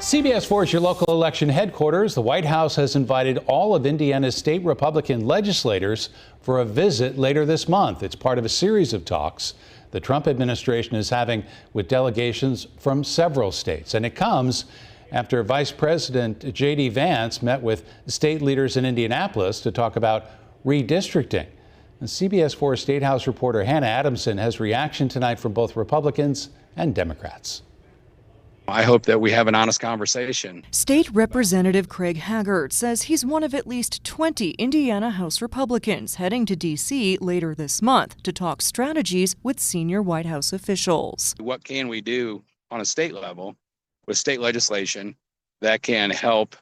CBS 4 is your local election headquarters. The White House has invited all of Indiana's state Republican legislators for a visit later this month. It's part of a series of talks the Trump administration is having with delegations from several states. And it comes after Vice President J.D. Vance met with state leaders in Indianapolis to talk about redistricting. And CBS 4 State House reporter Hannah Adamson has reaction tonight from both Republicans and Democrats. I hope that we have an honest conversation. State Representative Craig Haggard says he's one of at least 20 Indiana House Republicans heading to D.C. later this month to talk strategies with senior White House officials. What can we do on a state level with state legislation that can help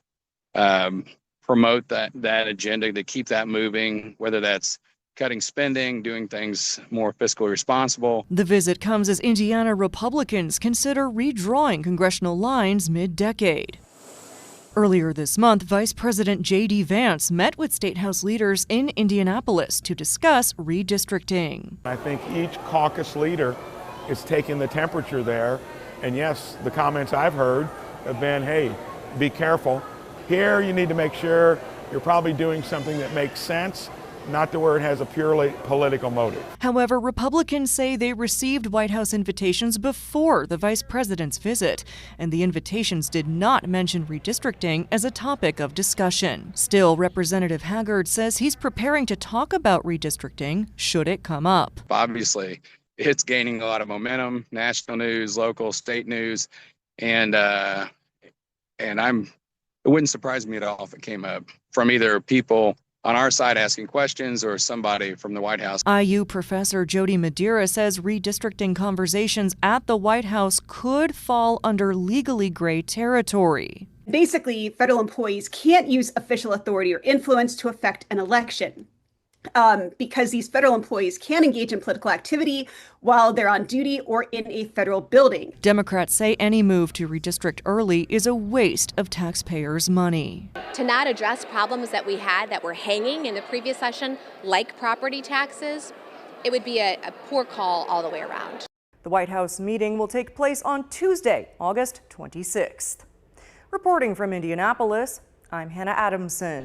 promote that agenda, to keep that moving, whether that's cutting spending, doing things more fiscally responsible. The visit comes as Indiana Republicans consider redrawing congressional lines mid-decade. Earlier this month, Vice President J.D. Vance met with State House leaders in Indianapolis to discuss redistricting. I think each caucus leader is taking the temperature there. And yes, the comments I've heard have been, hey, be careful. Here you need to make sure you're probably doing something that makes sense, not to where it has a purely political motive. However, Republicans say they received White House invitations before the vice president's visit, and the invitations did not mention redistricting as a topic of discussion. Still, Representative Haggard says he's preparing to talk about redistricting should it come up. Obviously, it's gaining a lot of momentum, national news, local, state news, and it wouldn't surprise me at all if it came up from either people on our side asking questions or somebody from the White House. IU professor Jody Madeira says redistricting conversations at the White House could fall under legally gray territory. Basically, federal employees can't use official authority or influence to affect an election. Because these federal employees can engage in political activity while they're on duty or in a federal building. Democrats say any move to redistrict early is a waste of taxpayers' money. To not address problems that we had that were hanging in the previous session, like property taxes, it would be a poor call all the way around. The White House meeting will take place on Tuesday, August 26th. Reporting from Indianapolis, I'm Hannah Adamson.